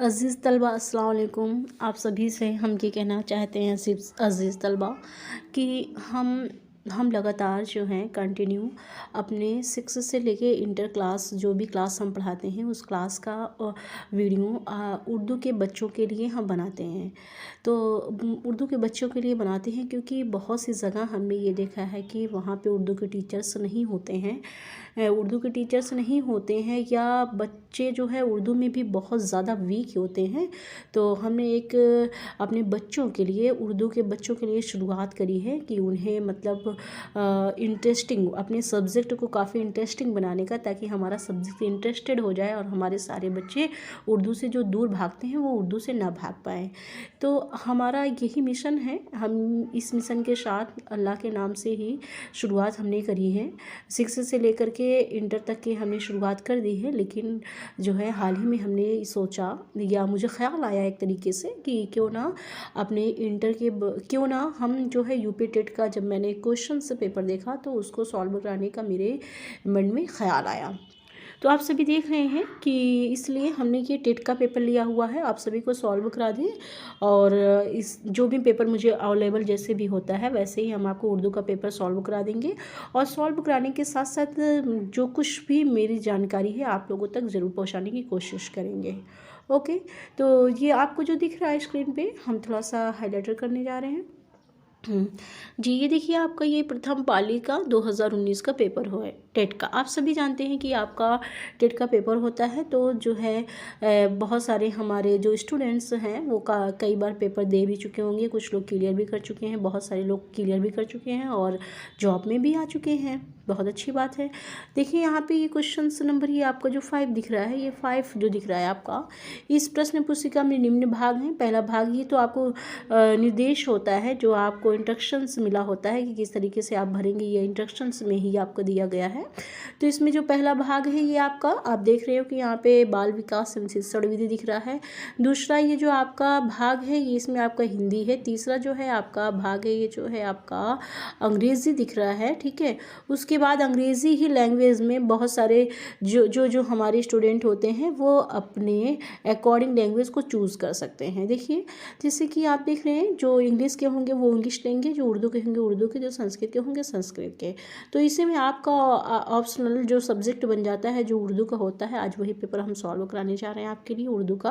अज़ीज़ तलबा अस्सलाम वालेकुम। आप सभी से हम ये कहना चाहते हैं अज़ीज़ तलबा कि हम लगातार जो हैं कंटिन्यू अपने 6 से लेके इंटर क्लास जो भी क्लास हम पढ़ाते हैं उस क्लास का वीडियो उर्दू के बच्चों के लिए हम बनाते हैं। तो उर्दू के बच्चों के लिए बनाते हैं क्योंकि बहुत सी जगह हमने ये देखा है कि वहाँ पे उर्दू के टीचर्स नहीं होते हैं, या बच्चे जो है उर्दू में भी बहुत ज़्यादा वीक होते हैं। तो हमने एक अपने बच्चों के लिए उर्दू के बच्चों के लिए शुरुआत करी है कि उन्हें मतलब इंटरेस्टिंग अपने सब्जेक्ट को काफ़ी इंटरेस्टिंग बनाने का, ताकि हमारा सब्जेक्ट इंटरेस्टेड हो जाए और हमारे सारे बच्चे उर्दू से जो दूर भागते हैं वो उर्दू से ना भाग पाएँ। तो हमारा यही मिशन है। हम इस मिशन के साथ अल्लाह के नाम से ही शुरुआत हमने करी है। 6 से लेकर के इंटर तक की हमने शुरुआत कर दी है, लेकिन जो है हाल ही में हमने सोचा या मुझे ख्याल आया एक तरीके से कि क्यों ना अपने इंटर के क्यों ना हम जो है यूपी टेट का जब मैंने क्वेश्चंस पेपर देखा तो उसको सॉल्व कराने का मेरे मन में ख्याल आया। तो आप सभी देख रहे हैं कि इसलिए हमने ये टेट का पेपर लिया हुआ है, आप सभी को सॉल्व करा दें। और इस जो भी पेपर मुझे अवेलेबल जैसे भी होता है वैसे ही हम आपको उर्दू का पेपर सॉल्व करा देंगे। और सॉल्व कराने के साथ साथ जो कुछ भी मेरी जानकारी है आप लोगों तक ज़रूर पहुंचाने की कोशिश करेंगे। ओके, तो ये आपको जो दिख रहा है स्क्रीन पे हम थोड़ा सा हाईलाइटर करने जा रहे हैं। जी, ये देखिए आपका ये प्रथम पाली का 2019 का पेपर हो है टेट का। आप सभी जानते हैं कि आपका टेट का पेपर होता है, तो जो है बहुत सारे हमारे जो स्टूडेंट्स हैं वो कई बार पेपर दे भी चुके होंगे, कुछ लोग क्लियर भी कर चुके हैं, बहुत सारे लोग क्लियर भी कर चुके हैं और जॉब में भी आ चुके हैं। बहुत अच्छी बात है। देखिए यहाँ पे ये क्वेश्चन नंबर ये आपका जो 5 दिख रहा है, ये 5 जो दिख रहा है आपका, इस प्रश्न पुस्तिका में निम्न भाग हैं। पहला भाग ये तो आपको निर्देश होता है, जो आपको इंस्ट्रक्शंस मिला होता है कि किस तरीके से आप भरेंगे, ये इंस्ट्रक्शंस में ही आपको दिया गया है। तो इसमें जो पहला भाग है ये आपका आप देख रहे हो कि यहाँ पे बाल विकास एवं शिक्षण विधि दिख रहा है। दूसरा ये जो आपका भाग है ये इसमें आपका हिंदी है। तीसरा जो है आपका भाग है ये जो है आपका अंग्रेज़ी दिख रहा है, ठीक है। उसके बाद अंग्रेज़ी ही लैंग्वेज में बहुत सारे जो हमारे स्टूडेंट होते हैं वो अपने अकॉर्डिंग लैंग्वेज को चूज़ कर सकते हैं। देखिए जैसे कि आप देख रहे हैं, जो इंग्लिश के होंगे वो इंग्लिश लेंगे, जो उर्दू के होंगे उर्दू के, जो संस्कृत के होंगे संस्कृत के। तो इसी में आपका ऑप्शनल जो सब्जेक्ट बन जाता है जो उर्दू का होता है। आज वही पेपर हम सॉल्व कराने जा रहे हैं आपके लिए उर्दू का।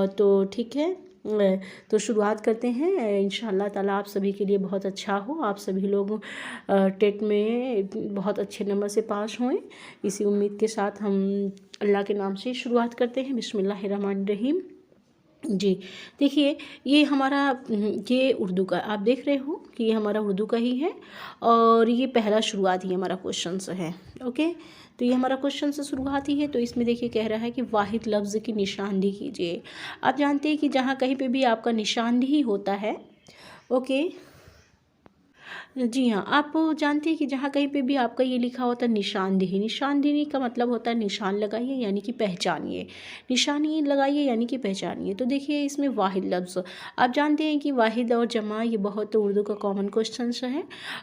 तो ठीक है, तो शुरुआत करते हैं। इंशाअल्लाह ताला आप सभी के लिए बहुत अच्छा हो, आप सभी लोग टेट में बहुत अच्छे नंबर से पास हों, इसी उम्मीद के साथ हम अल्लाह के नाम से शुरुआत करते हैं। बिस्मिल्लाहिर्रहमानिर्रहीम। जी, देखिए ये हमारा ये उर्दू का आप देख रहे हो कि ये हमारा उर्दू का ही है और ये पहला शुरुआत ही हमारा क्वेश्चन है। ओके, तो ये हमारा क्वेश्चन से शुरुआत ही है। तो इसमें देखिए कह रहा है कि वाहिद लफ्ज़ की निशानदेही कीजिए। आप जानते हैं कि जहाँ कहीं पे भी आपका निशानदेही होता है, ओके, जी हाँ, आप जानते हैं कि जहाँ कहीं पे भी आपका ये लिखा होता है निशानदेही, निशानदेही का मतलब होता है निशान लगाइए यानी कि पहचानिए, निशानी लगाइए यानी कि पहचानिए। तो देखिए इसमें वाहिद लफ्ज़, आप जानते हैं कि वाहिद और जमा ये बहुत उर्दू का कॉमन क्वेश्चन है।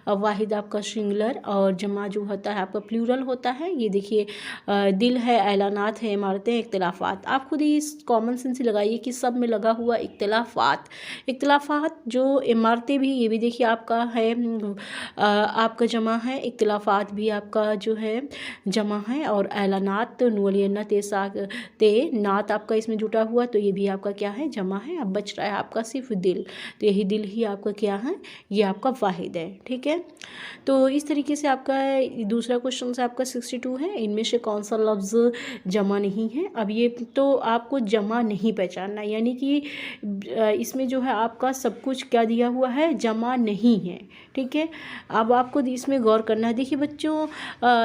वाहिद आपका सिंगुलर और जमा जो होता है आपका प्लूरल होता है। ये देखिए दिल है, ऐलानात है, इमारतें, इख्तिलाफ़ात। आप खुद ही इस कॉमन सेंस लगाइए कि सब में लगा हुआ इख्तिलाफ़ात, इख्तिलाफ़ात जो इमारतें भी, ये भी देखिए आपका है आपका जमा है, इख्तिलाफ़ात भी आपका जो है जमा है, और ऐलानात नूलियना ते नात आपका इसमें जुटा हुआ, तो ये भी आपका क्या है जमा है। अब बच रहा है आपका सिर्फ दिल, तो यही दिल ही आपका क्या है, ये आपका वाहिद है, ठीक है। तो इस तरीके से आपका दूसरा क्वेश्चन से आपका 62 है, इनमें से कौन सा लफ्ज़ जमा नहीं है। अब ये तो आपको जमा नहीं पहचानना, यानी कि इसमें जो है आपका सब कुछ क्या दिया हुआ है, जमा नहीं है, ठीक है। अब आपको इसमें गौर करना है। देखिए बच्चों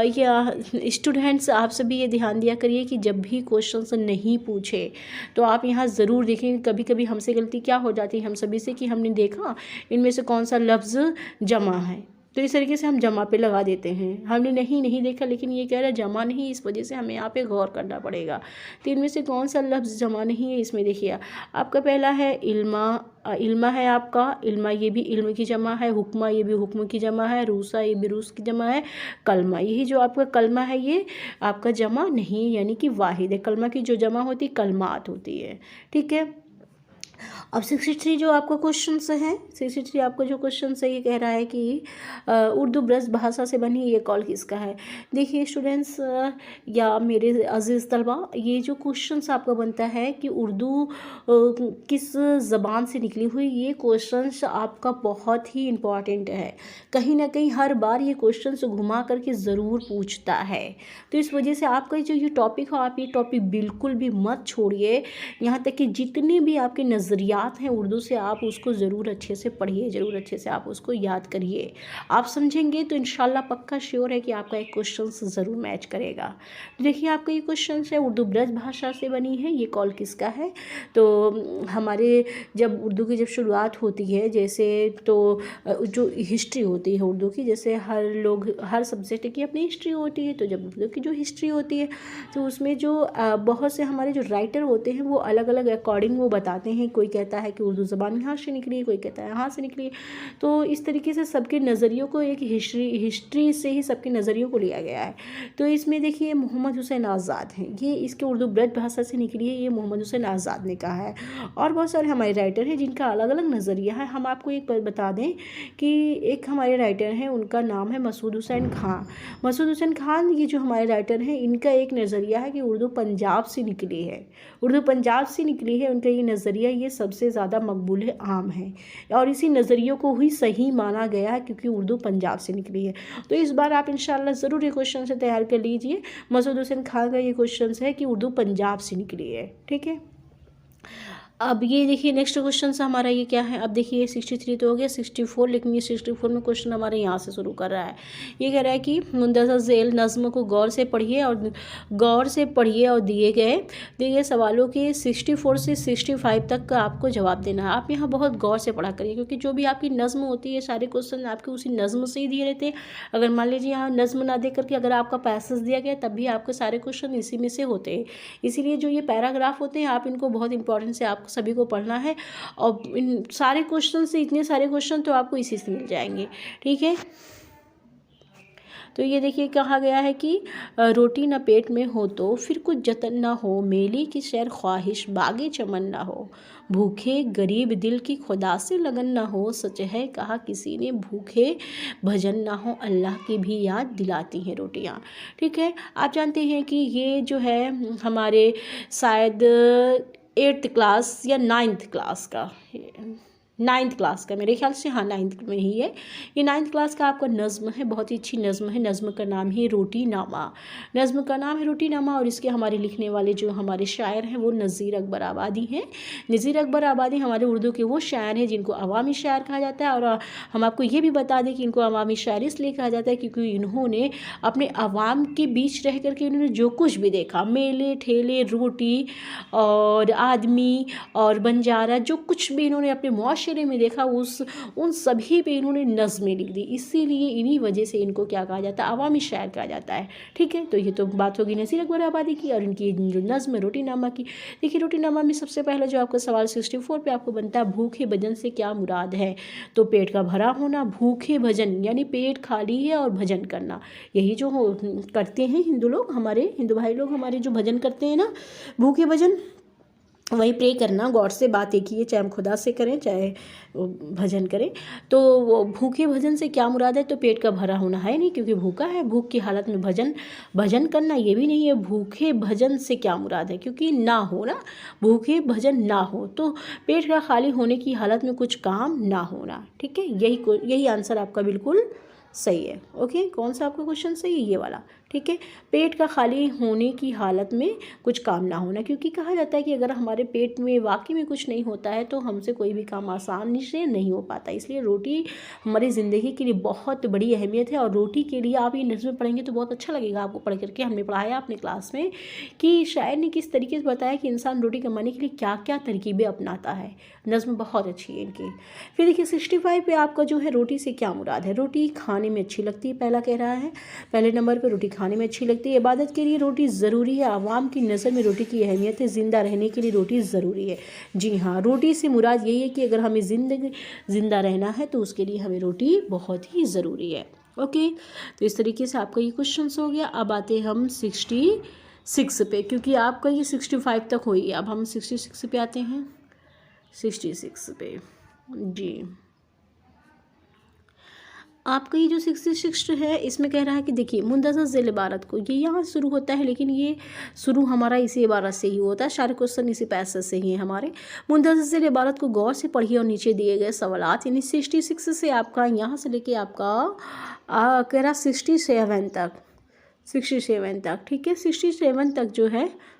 या स्टूडेंट्स, आप सभी ये ध्यान दिया करिए कि जब भी क्वेश्चंस नहीं पूछे तो आप यहाँ ज़रूर देखें। कभी कभी हमसे गलती क्या हो जाती है हम सभी से कि हमने देखा इनमें से कौन सा लफ्ज़ जमा है, तो इस तरीके से हम जमा पे लगा देते हैं। हमने नहीं देखा, लेकिन ये कह रहा है जमा नहीं, इस वजह से हमें यहाँ पे गौर करना पड़ेगा। तो इनमें से कौन सा लफ्ज़ जमा नहीं है, इसमें देखिए आपका पहला है इल्मा। इल्मा है आपका, इल्मा ये भी इल्म की जमा है। हुक्मा ये भी हुक्म की जमा है। रूसा ये भी रूस की जमा है। कलमा, यही जो आपका कलमा है ये आपका जमा नहीं, यानी कि वाहिद है। कलमा की जो जमा होती है कलमात होती है, ठीक है। अब 63 जो आपका क्वेश्चन है, 63 आपका जो क्वेश्चन है ये कह रहा है कि उर्दू ब्रज भाषा से बनी ये कौल किसका है। देखिए स्टूडेंट्स या मेरे अजीज़ तलबा, ये जो क्वेश्चन आपका बनता है कि उर्दू किस ज़बान से निकली हुई, ये क्वेश्चन आपका बहुत ही इम्पॉर्टेंट है। कहीं ना कहीं हर बार ये क्वेश्चन घुमा करके ज़रूर पूछता है। तो इस वजह से आपका जो ये टॉपिक हो, आप ये टॉपिक बिल्कुल भी मत छोड़िए। यहाँ तक कि जितने भी आपके नज़रियात हैं उर्दू से, आप उसको ज़रूर अच्छे से पढ़िए, ज़रूर अच्छे से आप उसको याद करिए। आप समझेंगे तो इंशाल्लाह पक्का श्योर है कि आपका एक क्वेश्चन ज़रूर मैच करेगा। तो देखिए आपका ये क्वेश्चन है, उर्दू ब्रज भाषा से बनी है ये कौल किसका है। तो हमारे जब उर्दू की जब शुरुआत होती है, जैसे तो जो हिस्ट्री होती है उर्दू की, जैसे हर सब्जेक्ट की अपनी हिस्ट्री होती है। तो जब उर्दू की जो हिस्ट्री होती है तो उसमें जो बहुत से हमारे जो राइटर होते हैं वो अलग अलग अकॉर्डिंग वो बताते हैं। कोई कहता है कि उर्दू ज़बान यहाँ से निकली है, कोई कहता है यहाँ से निकली है। तो इस तरीके से सबके नज़रियों को एक हिस्ट्री से ही सबके नज़रियों को लिया गया है। तो इसमें देखिए मोहम्मद हुसैन आज़ाद हैं, ये इसके उर्दू ब्रज भाषा से निकली है, ये मोहम्मद हुसैन आज़ाद ने कहा है। और बहुत सारे हमारे राइटर हैं जिनका अलग अलग नज़रिया है। हम आपको एक बात बता दें कि एक हमारे राइटर हैं, उनका नाम है मसूद हुसैन खान। मसूद हुसैन खान ये जो हमारे राइटर हैं, इनका एक नज़रिया है कि उर्दू पंजाब से निकली है, उर्दू पंजाब से निकली है। उनका ये नज़रिया ये सबसे ज़्यादा मकबूल है, आम है, और इसी नज़रियों को ही सही माना गया है क्योंकि उर्दू पंजाब से निकली है। तो इस बार आप इंशाल्लाह ज़रूर ये क्वेश्चन से तैयार कर लीजिए। मसूद हुसैन खान का ये क्वेश्चन है कि उर्दू पंजाब से निकली है, ठीक है। अब ये देखिए नेक्स्ट क्वेश्चन से हमारा ये क्या है। अब देखिए 63 तो हो गया, 64, लेकिन ये 64 में क्वेश्चन हमारे यहाँ से शुरू कर रहा है। ये कह रहा है कि मुंदरजा झेल नज़्म को गौर से पढ़िए और दिए गए सवालों के 64 से 65 तक का आपको जवाब देना है। आप यहाँ बहुत गौर से पढ़ा करिए, क्योंकि जो भी आपकी नज़्म होती है सारे क्वेश्चन आपके उसी नज़्म से ही दिए रहते हैं। अगर मान लीजिए यहाँ नज़्म ना दे करके अगर आपका पैसेज दिया गया, तब भी आपके सारे क्वेश्चन इसी में से होते हैं। इसीलिए जो ये पैराग्राफ होते हैं आप इनको बहुत इंपॉर्टेंस से आपको सभी को पढ़ना है, और इन सारे क्वेश्चन से इतने सारे क्वेश्चन तो आपको इसी से मिल जाएंगे, ठीक है। तो ये देखिए कहा गया है कि रोटी न पेट में हो तो फिर कुछ जतन ना हो, मेली की सैर ख्वाहिश बागे चमन ना हो, भूखे गरीब दिल की खुदा से लगन ना हो, सच है कहा किसी ने भूखे भजन ना हो, अल्लाह की भी याद दिलाती हैं रोटियां, ठीक है। आप जानते हैं कि ये जो है हमारे शायद 8th क्लास या 9th क्लास का, 9th क्लास का मेरे ख्याल से, हाँ 9th में ही है। ये 9th क्लास का आपका नज़्म है, बहुत ही अच्छी नज़्म है। नज़्म का नाम है रोटी नामा, नज़्म का नाम है रोटी नामा। और इसके हमारे लिखने वाले जो हमारे शायर हैं वो नज़ीर अकबर आबादी हैं। नज़ीर अकबर आबादी हमारे उर्दू के वो शायर हैं जिनको अवामी शायर कहा जाता है। और हम आपको ये भी बता दें कि इनको अवामी शायर इसलिए कहा जाता है क्योंकि इन्होंने अपने अवाम के बीच रह करके इन्होंने जो कुछ भी देखा, मेले ठेले रोटी और आदमी और बंजारा, जो कुछ भी इन्होंने अपने मुआशरे में देखा उन सभी पे इन्होंने नज़में लिख दी। इसीलिए इन्हीं वजह से इनको क्या कहा जाता है, अवामी शायर कहा जाता है, ठीक है। तो ये तो बात होगी नज़ीर अकबर आबादी की और इनकी जो नज़्म रोटी नामा की। देखिए रोटी नामा में सबसे पहले जो आपका सवाल 64 पे आपको बनता है, भूखे भजन से क्या मुराद है। तो पेट का भरा होना, भूखे भजन यानी पेट खाली है और भजन करना, यही जो करते हैं हिंदू लोग, हमारे हिंदू भाई लोग हमारे जो भजन करते हैं ना, भूखे भजन, वही प्रे करना, गॉड से बात एक ही है, चाहे हम खुदा से करें चाहे भजन करें। तो वो भूखे भजन से क्या मुराद है, तो पेट का भरा होना है नहीं, क्योंकि भूखा है, भूख की हालत में भजन करना ये भी नहीं है। भूखे भजन से क्या मुराद है, क्योंकि ना हो ना, भूखे भजन ना हो, तो पेट का खाली होने की हालत में कुछ काम ना होना, ठीक है। यही आंसर आपका बिल्कुल सही है। ओके, कौन सा आपका क्वेश्चन सही है, ये वाला। ठीक है। पेट का खाली होने की हालत में कुछ काम ना होना, क्योंकि कहा जाता है कि अगर हमारे पेट में वाकई में कुछ नहीं होता है तो हमसे कोई भी काम आसानी से नहीं हो पाता। इसलिए रोटी हमारी ज़िंदगी के लिए बहुत बड़ी अहमियत है। और रोटी के लिए आप ये नज़्म पढ़ेंगे तो बहुत अच्छा लगेगा आपको पढ़ करके। हमने पढ़ाया अपने क्लास में कि शायर ने किस तरीके से बताया कि इंसान रोटी कमाने के लिए क्या क्या तरकीबें अपनाता है। नज़्म बहुत अच्छी है इनकी। फिर देखिए 65 पे आपका जो है रोटी से क्या मुराद है। रोटी खाने में अच्छी लगती है, पहला कह रहा है, पहले नंबर पर रोटी खाने में अच्छी लगती है। इबादत के लिए रोटी ज़रूरी है। आवाम की नज़र में रोटी की अहमियत है। ज़िंदा रहने के लिए रोटी ज़रूरी है। जी हाँ, रोटी से मुराद यही है कि अगर हमें ज़िंदा रहना है तो उसके लिए हमें रोटी बहुत ही ज़रूरी है। ओके, तो इस तरीके से आपका ये क्वेश्चन हो गया। अब आते हम 66 पे, क्योंकि आपका ये 65 तक हुई है। अब हम 66 पे आते हैं। 66 पे जी, आपका ये जो 66 है इसमें कह रहा है कि देखिए मुंदज़र ज़ेल इबारत को, ये यहाँ शुरू होता है लेकिन ये शुरू हमारा इसी इबारत से ही होता है। सारे क्वेश्चन इसी पैसे से ही हैं हमारे। मुंदज़र ज़ेल इबारत को गौर से पढ़िए और नीचे दिए गए सवालात, यानी 66 से आपका यहाँ से लेके आपका कह रहा 67 तक, 67 तक, ठीक है, 67 तक जो है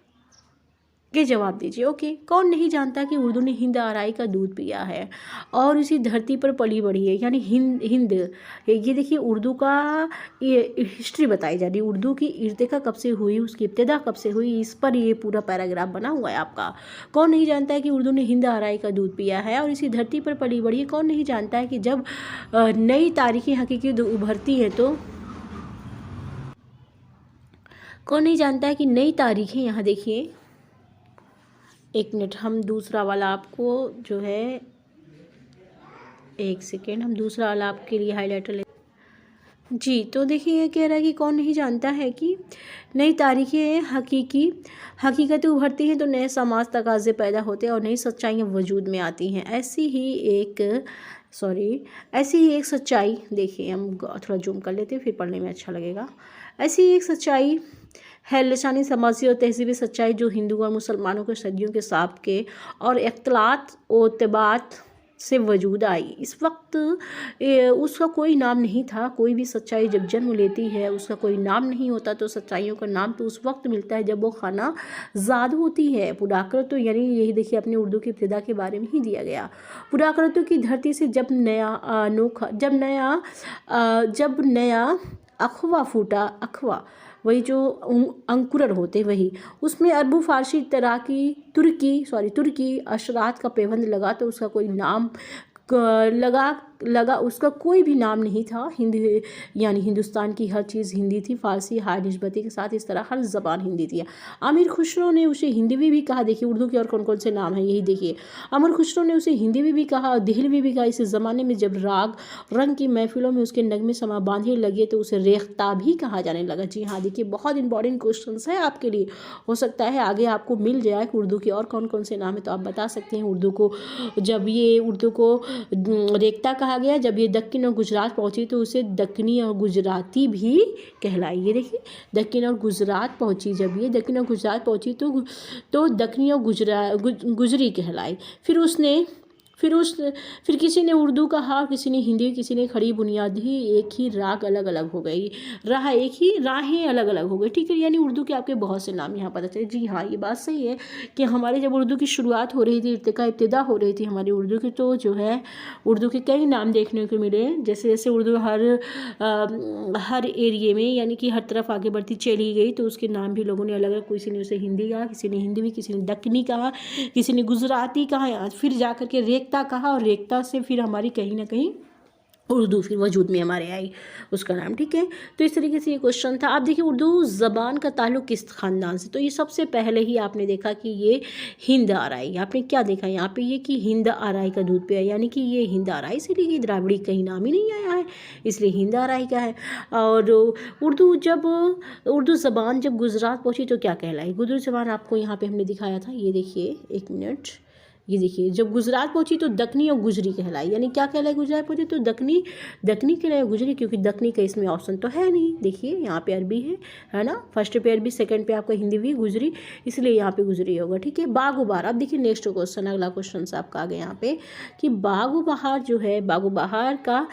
ये जवाब दीजिए। ओके, कौन नहीं जानता कि उर्दू ने हिंद आराई का दूध पिया है और इसी धरती पर पली बढ़ी है। यानी हिंद ये देखिए उर्दू का ये हिस्ट्री बताई जा रही है। उर्दू की इर्तिका कब से हुई, उसकी इब्तिदा कब से हुई, इस पर ये पूरा पैराग्राफ बना हुआ है आपका। कौन नहीं जानता है कि उर्दू ने हिंद आराई का दूध पिया है और इसी धरती पर पली बढ़ी है। कौन नहीं जानता है कि जब नई तारीखें हकीकत उभरती हैं तो, कौन नहीं जानता है कि नई तारीखें, यहाँ देखिए एक मिनट, हम दूसरा वाला आपको जो है, एक सेकेंड, हम दूसरा वाला आपके लिए हाईलाइटर ले जी। तो देखिए ये कह रहा है कि कौन नहीं जानता है कि नई तारीखें हकीकतें उभरती हैं तो नए समाज तकाजे पैदा होते हैं और नई सच्चाइयाँ वजूद में आती हैं। ऐसी ही एक सच्चाई, देखिए हम थोड़ा जूम कर लेते हैं फिर पढ़ने में अच्छा लगेगा। ऐसी एक सच्चाई है लिसानी समाजी और तहजीबी सच्चाई जो हिंदू और मुसलमानों के सदियों के साबके और इख्तलात और इत्तेबात से वजूद आई। इस वक्त उसका कोई नाम नहीं था। कोई भी सच्चाई जब जन्म लेती है उसका कोई नाम नहीं होता, तो सच्चाइयों का नाम तो उस वक्त मिलता है जब वो खाना ज़ाद होती है। पुराकृत यानी यही देखिए अपनी उर्दू की इब्तिदा के बारे में ही दिया गया। पुराकृत की धरती से जब नया अखवा फूटा, अखवा वही जो अंकुरन होते वही, उसमें अरबू फारसी तुर्की अशरात का पैबंद लगा तो उसका कोई नाम लगा उसका कोई भी नाम नहीं था। हिंदी यानी हिंदुस्तान की हर चीज़ हिंदी थी। फारसी हाय निस्बती के साथ इस तरह हर ज़बान हिंदी थी। आमिर खुसरो ने उसे हिंदवी भी कहा। देखिए उर्दू के और कौन कौन से नाम हैं यही देखिए। आमिर खुसरो ने उसे हिंदवी भी कहा, दिहलवी भी कहा। इस ज़माने में जब राग रंग की महफिलों में उसके नगमे समा बांधे लगे तो उसे रेख्ता भी कहा जाने लगा। जी हाँ, देखिए बहुत इंपॉर्टेंट क्वेश्चन है आपके लिए, हो सकता है आगे आपको मिल जाए उर्दू के और कौन कौन से नाम है तो आप बता सकते हैं। उर्दू को रेख्ता कहा गया। जब ये दक्कन और गुजरात पहुंची तो उसे दक्कनी और गुजराती भी कहलाई। ये देखिए दक्कन और गुजरात पहुंची, जब ये दक्कन और गुजरात पहुंची तो दक्कनी और गुजरी कहलाई। फिर किसी ने उर्दू कहा, किसी ने हिंदी, किसी ने खड़ी बुनियाद ही, एक ही राग अलग अलग हो गई, राहें अलग अलग हो गई। ठीक है, यानी उर्दू के आपके बहुत से नाम यहाँ पता चले। जी हाँ, ये बात सही है कि हमारे जब उर्दू की शुरुआत हो रही थी, इब्तिदा हो रही थी हमारी उर्दू की, तो जो है उर्दू के कई नाम देखने को मिले। जैसे जैसे उर्दू हर एरिए में यानी कि हर तरफ आगे बढ़ती चली गई तो उसके नाम भी लोगों ने अलग अलग, किसी ने उसे हिंदी कहा, किसी ने हिंदी, किसी ने दक्कनी कहा, किसी ने गुजराती कहा, फिर जाकर के रेख्ता कहा और रेख्ता से फिर हमारी कहीं ना कहीं उर्दू फिर वजूद में हमारे आई उसका नाम। ठीक है, तो इस तरीके से ये क्वेश्चन था। आप देखिए उर्दू ज़बान का ताल्लुक़ किस ख़ानदान से, तो ये सबसे पहले ही आपने देखा कि ये हिंद आराई। आपने क्या देखा यहाँ पे, ये कि हिंद आराई का दूध पिया, यानी कि ये हिंद आराई से लेके द्राविड़ी कहीं नाम ही नहीं आया है, इसलिए हिंद आराई का है। और उर्दू ज़बान जब गुजरात पहुँची तो क्या कहलाई, उर्दू ज़बान आपको यहाँ पर हमने दिखाया था। ये देखिए एक मिनट, ये देखिए, जब गुजरात पहुंची तो दक्कनी और गुजरी कहलाई, यानी क्या कहलाई, गुजरात पहुंची तो दक्कनी, दक्कनी कहलाई गुजरी, क्योंकि दक्कनी का इसमें ऑप्शन तो है नहीं। देखिए यहाँ पे अरबी है ना, फर्स्ट पे अरबी, सेकंड पे आपका हिंदी भी गुजरी, इसलिए यहाँ पे गुजरी होगा। ठीक है, बागो बहार। अब देखिए नेक्स्ट क्वेश्चन, अगला क्वेश्चन आपका आ गया यहाँ पे कि बागो बहार जो है, बागो बहार का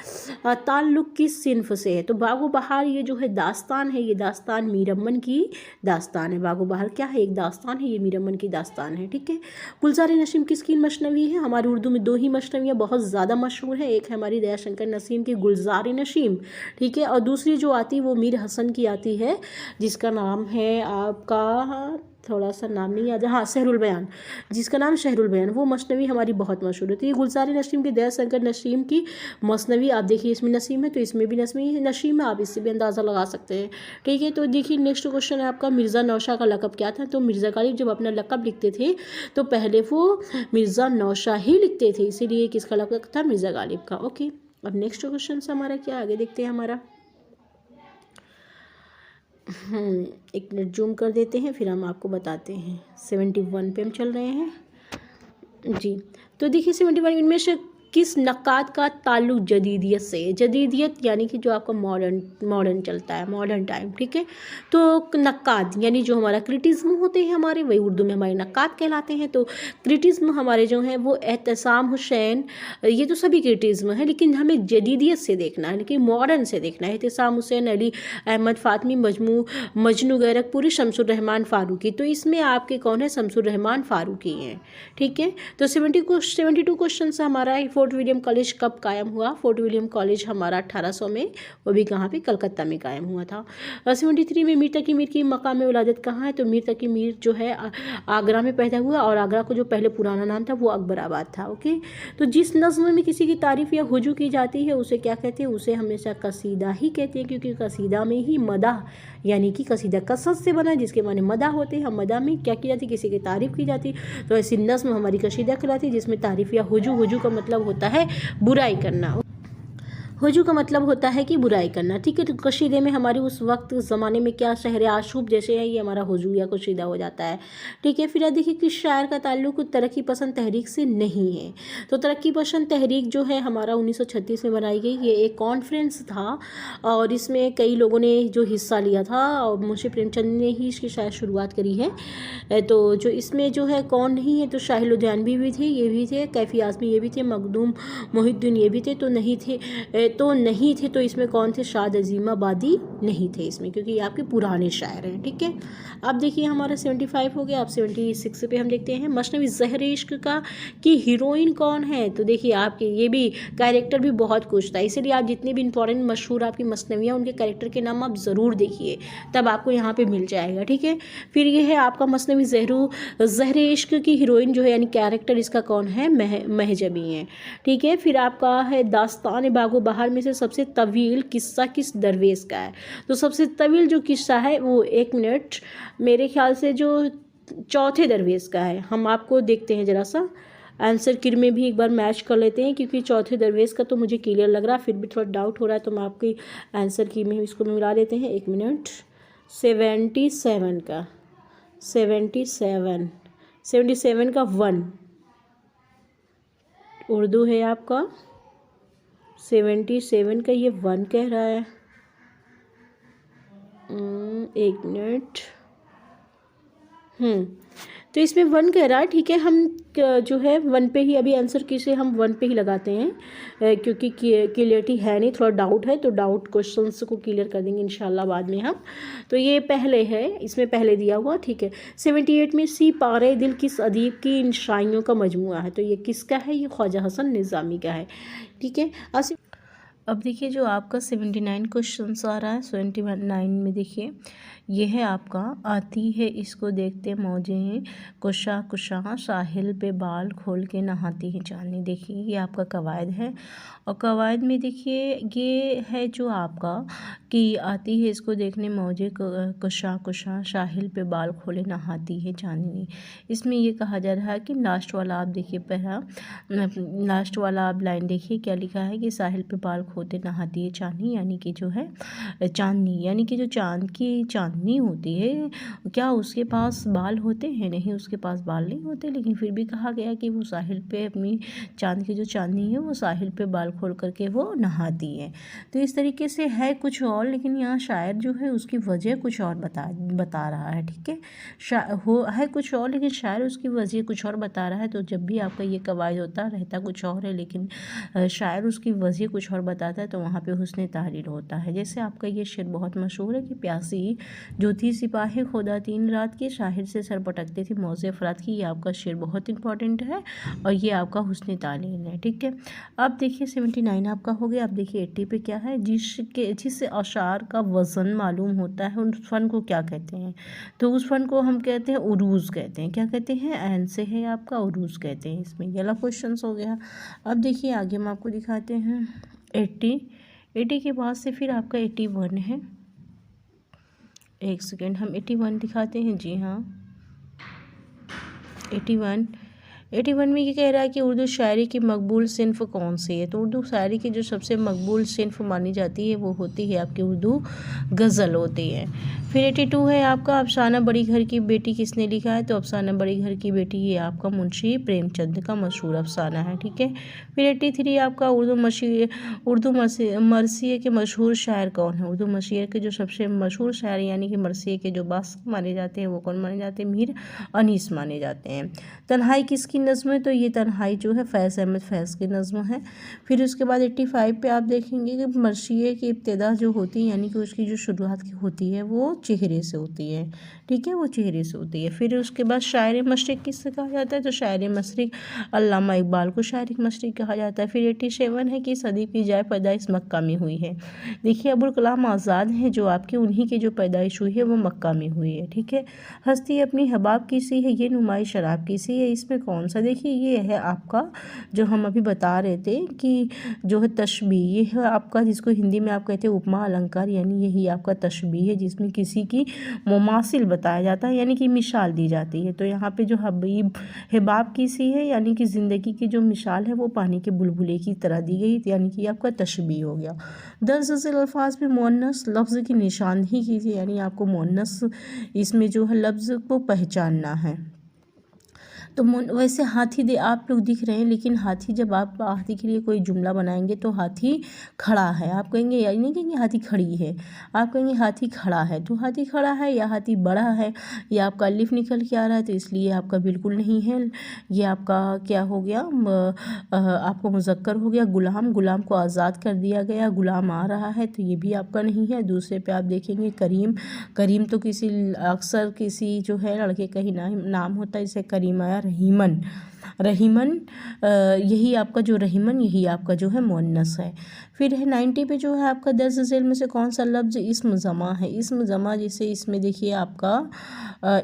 ताल्लुक किस सिन्फ से है। तो बागो बहार ये जो है दास्तान है, ये दास्तान मीर अमन की दास्तान है। बागो बहार क्या है, एक दास्तान है, ये मीर अमन की दास्तान है। ठीक है, गुलजार नसीम किसकी मसनवी है। हमारी उर्दू में दो ही मसनवियाँ बहुत ज़्यादा मशहूर है, एक है हमारी दयाशंकर नसीम की गुलजार नसीम, ठीक है, और दूसरी जो आती है वो मीर हसन की आती है, जिसका नाम है आपका, थोड़ा सा नाम नहीं याद है, हाँ, शहरुल बयान, जिसका नाम शहरुल बयान, वो मसनवी हमारी बहुत मशहूर होती है। गुलजार नसीम की, दयाशंकर नसीम की मसनवी, आप देखिए इसमें नसीम है तो इसमें भी नसीम है, आप इससे भी अंदाज़ा लगा सकते हैं। ठीक है, तो देखिए नेक्स्ट क्वेश्चन है आपका, मिर्ज़ा नौशाह का लक़ब क्या था। तो मिर्ज़ा गालिब जब अपना लक़ब लिखते थे तो पहले वो मिर्ज़ा नौशाह ही लिखते थे, इसीलिए किसका लक़ब था, मिर्ज़ा गालिब का। ओके, अब नेक्स्ट क्वेश्चन से हमारा क्या, आगे देखते हैं हमारा। एक मिनट जूम कर देते हैं, फिर हम आपको बताते हैं। 71 पे हम चल रहे हैं जी। तो देखिए 71, इनमें से किस नक्काद का ताल्लुक जदीदियत से। जदीदियत यानी कि जो आपका मॉडर्न चलता है, मॉडर्न टाइम। ठीक है, तो नक्काद यानी जो हमारा क्रिटिज्म होते हैं हमारे, वही उर्दू में हमारे नक्काद कहलाते हैं। तो क्रिटिज्म हमारे जो हैं वो एहतसाम हुसैन, ये तो सभी क्रिटिज्म है, लेकिन हमें जदीदियत से देखना है, लेकिन मॉडर्न से देखना है। एहतसाम हुसैन, अली अहमद फ़ातिमी, मजनू गैरकपुरी, शमसुर रहमान फ़ारूकी। तो इसमें आपके कौन है, शमसुर रहमान फ़ारूकी हैं। ठीक है, तो 72 क्वेश्चन से हमारा फोर्ट विलियम कॉलेज कब कायम हुआ। फोर्ट विलियम कॉलेज हमारा 1800 में, वो भी कहाँ पे, कलकत्ता में कायम हुआ था। 73 में मीर तकी मीर की मकाम विलादत कहाँ है। तो मीर तकी मीर जो है आगरा में पैदा हुआ, और आगरा को जो पहले पुराना नाम था वो अकबराबाद था। ओके, तो जिस नज़्म में किसी की तारीफ़ या हुजू की जाती है उसे क्या कहते हैं, उसे हमेशा कसीदा ही कहते हैं, क्योंकि कसीदा में ही मदाह, यानी कि कसीदा कसद से बना, जिसके माने मदा होते हैं। हम मदा में क्या की जाती है, किसी की तारीफ़ की जाती, तो ऐसी नज़्म हमारी कसीदा कहलाती है, जिसमें तारीफ़ या हुजू का मतलब होता है बुराई करना, हुजू का मतलब होता है कि बुराई करना। ठीक है, तो कशीदे में हमारी उस वक्त ज़माने में क्या शहर आशूब जैसे है, ये हमारा हुजू या कशीदा हो जाता है। ठीक है, फिर देखिए कि शायर का ताल्लुक तरक्की पसंद तहरीक से नहीं है। तो तरक्की पसंद तहरीक जो है हमारा 1936 में बनाई गई, ये एक कॉन्फ्रेंस था और इसमें कई लोगों ने जो हिस्सा लिया था, और मुंशी प्रेमचंद ने ही इसकी शायद शुरुआत करी है। तो जो इसमें जो है कौन नहीं है, तो शाहिर लुधियानवी भी थे, ये भी थे, कैफी आज़मी ये भी थे, मखदूम मोहिउद्दीन ये भी थे, तो नहीं थे तो इसमें कौन थे, शाद अजीमाबादी नहीं थे इसमें, क्योंकि ये आपके पुराने शायर हैं। ठीक है, अब देखिए हमारा 75 हो गया। अब 76 पे हम देखते हैं, मसनवी ज़हर इश्क का की हीरोइन कौन है। तो देखिए आपके ये भी कैरेक्टर भी बहुत कुछ था, इसीलिए आप जितने भी इंपॉर्टेंट मशहूर आपकी मसनवियाँ, उनके कैरेक्टर के नाम आप ज़रूर देखिए, तब आपको यहाँ पर मिल जाएगा। ठीक है, फिर ये है आपका मसनवी ज़हर इश्क की हीरोइन जो है, यानी कैरेक्टर इसका कौन है, महजबी है। ठीक है, फिर आपका है दास्तान बागो बहार में से सबसे तवील किस्सा किस दरवेश का है। तो सबसे तवील जो किस्सा है वो, एक मिनट, मेरे ख्याल से जो चौथे दरवेश का है। हम आपको देखते हैं ज़रा सा आंसर की में भी एक बार मैच कर लेते हैं, क्योंकि चौथे दरवेश का तो मुझे क्लियर लग रहा है, फिर भी थोड़ा डाउट हो रहा है, तो हम आपकी आंसर की में इसको मिला देते हैं। एक मिनट, 77 का 77 का 1 उर्दू है आपका, 77 का ये 1 कह रहा है। एक मिनट, तो इसमें 1 कह रहा है। ठीक है, हम जो है 1 पे ही अभी आंसर की से हम 1 पे ही लगाते हैं, क्योंकि क्लियरिटी है नहीं, थोड़ा डाउट है, तो डाउट क्वेश्चंस को क्लियर कर देंगे इंशाल्लाह बाद में हम। तो ये पहले है, इसमें पहले दिया हुआ। ठीक है, 78 में सी पारे दिल किस अदीब की इन शायरियों का मजमूआ है। तो ये किसका है, ये ख्वाजा हसन निज़ामी का है। ठीक है, अब देखिए जो आपका 79 क्वेश्चन आ रहा है, 79 में देखिए ये है आपका, आती है इसको देखते मौजे हैं, कुशा कुशा साहिल पे बाल खोल के नहाती हैं चांदनी। देखिए ये आपका कवायद है, और कवायद में देखिए ये है जो आपका कि आती है इसको देखने मौजे, कुशा कुशा साहिल पे बाल खोले नहाती है चांदनी। इसमें ये कहा जा रहा है कि लास्ट वाला आप देखिए, पहला लास्ट वाला आप लाइन देखिए क्या लिखा है कि साहिल पे बाल खोते नहाती है चांदनी, यानी कि जो है चांदनी, यानी कि जो चांद चांदनी होती है, क्या उसके पास बाल होते हैं? नहीं, उसके पास बाल नहीं होते, लेकिन फिर भी कहा गया कि वो साहिल पे अपनी चांद की जो चांदनी है वो साहिल पे बाल खोल करके वो नहाती है। तो इस तरीके से है कुछ और, लेकिन यहाँ शायर जो है उसकी वजह कुछ और बता रहा है। ठीक है, हो है कुछ और लेकिन शायर उसकी वजह कुछ और बता रहा है। तो जब भी आपका ये कवायद होता रहता कुछ और है, लेकिन शायर उसकी वजह कुछ और बताता है, तो वहाँ पे हुस्न तारीर होता है। जैसे आपका ये शेर बहुत मशहूर है कि प्यासी जो थी सिपाही खुदा 3 रात की, शाहिर से सर पटकते थी मौजे अफराद की। ये आपका शेर बहुत इंपॉर्टेंट है और ये आपका हुस्न तालील है। ठीक है, अब देखिए 79 आपका हो गया। अब देखिए 80 पे क्या है, जिस अशार का वज़न मालूम होता है उस फ़न को क्या कहते हैं? तो उस फ़न को हम कहते हैं उरूज़ कहते हैं। क्या कहते हैं? ऐन से है आपका उरूज़ कहते हैं। इसमें ये वाला क्वेश्चन हो गया। अब देखिए आगे हम आपको दिखाते हैं 80 के बाद से फिर आपका 81 है। एक सेकेंड, हम 81 दिखाते हैं। जी हाँ, 81 में ये कह रहा है कि उर्दू शायरी की मकबूल सिन्फ़ कौन सी है? तो उर्दू शायरी की जो सबसे मकबूल सिन्फ़ मानी जाती है वो होती है आपकी उर्दू गज़ल होती है। फिर 82 है आपका अफ़साना बड़ी घर की बेटी किसने लिखा है? तो अफ़साना बड़ी घर की बेटी ये आपका मुंशी प्रेमचंद का मशहूर अफ़साना है। ठीक है, फिर 83 आपका उर्दू मरसिए के मशहूर शायर कौन है? उर्दू मरसिए के जो सबसे मशहूर शायर यानी कि मरसिए के जो बादशाह माने जाते हैं वो कौन माने जाते हैं? मीर अनीस माने जाते हैं। तन्हाई किसकी नज़्म है? तो ये तन्हाई जो है फैज़ अहमद फैज़ की नज़्म है। फिर उसके बाद 85 पे आप देखेंगे कि मरसिए की इब्तिदा जो होती है यानी कि उसकी जो शुरुआत की होती है वो चेहरे से होती है। ठीक है, वो चेहरे से होती है। फिर उसके बाद शायर मशरिक़ किससे कहा जाता है? तो शायर मशरिक़ अल्लामा इकबाल को शायर मशरिक़ कहा जाता है। फिर 87 है कि सदी की जाए पैदाइश मक्का में हुई है। देखिए अबुल कलाम आज़ाद हैं जो आपके, उन्हीं की जो पैदाइश हुई है वो मक्का में हुई है। ठीक है, हस्ती अपनी हबाब की सी है, ये नुमाई शराब की सी है। इसमें कौन सा? देखिए ये है आपका जो हम अभी बता रहे थे कि जो है तशबीह, ये है आपका जिसको हिंदी में आप कहते हैं उपमा अलंकार, यानी यही आपका तशबीह है जिसमें किसी की मुमासिल बताया जाता है यानी कि मिसाल दी जाती है। तो यहाँ पे जो हबाब की सी है यानी कि ज़िंदगी की जो मिसाल है वो पानी के बुलबुले की तरह दी गई, यानी कि आपका तशबीह हो गया। 10 अज़ल अल्फाज में मुअन्नस लफ्ज़ की निशानदही कीजिए, यानी आपको मुअन्नस इसमें जो है लफ्ज़ को पहचानना है। तो वैसे हाथी दे आप लोग दिख रहे हैं, लेकिन हाथी जब आप हाथी के लिए कोई जुमला बनाएंगे तो हाथी खड़ा है आप कहेंगे, या नहीं कहेंगे हाथी खड़ी है, आप कहेंगे हाथी खड़ा है। तो हाथी खड़ा है या हाथी बड़ा है, या आपका अलिफ निकल के आ रहा है तो इसलिए आपका बिल्कुल नहीं है। ये आपका क्या हो गया, आपको मुज़क्कर हो गया। गुलाम को आज़ाद कर दिया गया, गुलाम आ रहा है तो ये भी आपका नहीं है। दूसरे पे आप देखेंगे करीम तो किसी अक्सर किसी जो है लड़के का ही नाम होता है, जैसे करीम आया रहीमन यही आपका जो रहीमन यही आपका जो है मुअन्नस है। फिर है 90 पे जो है आपका 10 अज़ल में से कौन सा लफ्ज़ इस्म जमा है? इस्म जमा जैसे इसमें देखिए आपका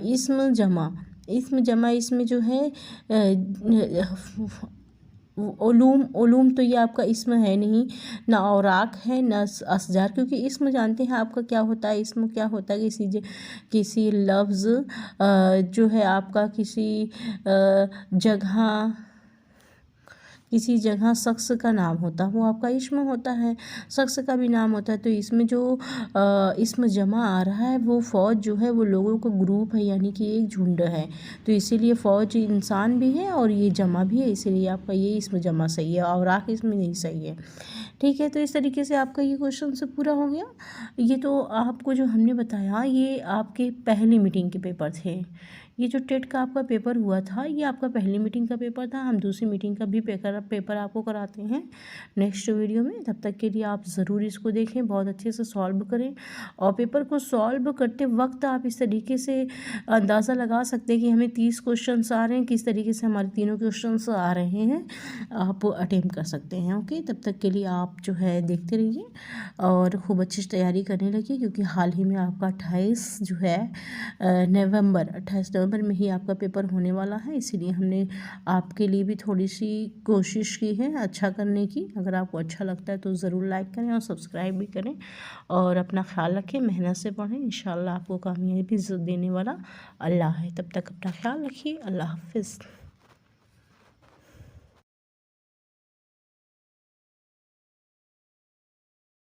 इस्म जमा इसमें जो है ओलूम तो ये आपका इसम है नहीं, ना औराक है ना असजार, क्योंकि इसम जानते हैं आपका क्या होता है। इसम क्या होता है? किसी लफ्ज़ जो है आपका किसी जगह शख्स का नाम होता है वो आपका इस्म होता है, शख्स का भी नाम होता है। तो इसमें जो इस्म जमा आ रहा है वो फ़ौज जो है वो लोगों का ग्रुप है, यानी कि एक झुंड है। तो इसीलिए फ़ौज इंसान भी है और ये जमा भी है, इसीलिए आपका ये इस्म जमा सही है और आख इसमें नहीं सही है। ठीक है, तो इस तरीके से आपका ये क्वेश्चन से पूरा हो गया। ये तो आपको जो हमने बताया ये आपके पहली मीटिंग के पेपर थे। ये जो टेट का आपका पेपर हुआ था ये आपका पहली मीटिंग का पेपर था। हम दूसरी मीटिंग का भी पेपर आपको कराते हैं नेक्स्ट वीडियो में। तब तक के लिए आप ज़रूर इसको देखें, बहुत अच्छे से सॉल्व करें। और पेपर को सॉल्व करते वक्त आप इस तरीके से अंदाज़ा लगा सकते हैं कि हमें 30 क्वेश्चन आ रहे हैं, किस तरीके से हमारे तीनों क्वेश्चन आ रहे हैं, आप अटेम्प्ट कर सकते हैं। ओके, तब तक के लिए आप जो है देखते रहिए और खूब अच्छी से तैयारी करने लगिए, क्योंकि हाल ही में आपका 28 जो है 28 नवंबर में ही आपका पेपर होने वाला है। इसीलिए हमने आपके लिए भी थोड़ी सी कोशिश की है अच्छा करने की। अगर आपको अच्छा लगता है तो ज़रूर लाइक करें और सब्सक्राइब भी करें और अपना ख्याल रखें, मेहनत से पढ़ें। इंशाल्लाह आपको कामयाबी देने वाला अल्लाह है। तब तक अपना ख्याल रखिए। अल्लाह हाफ़िज़।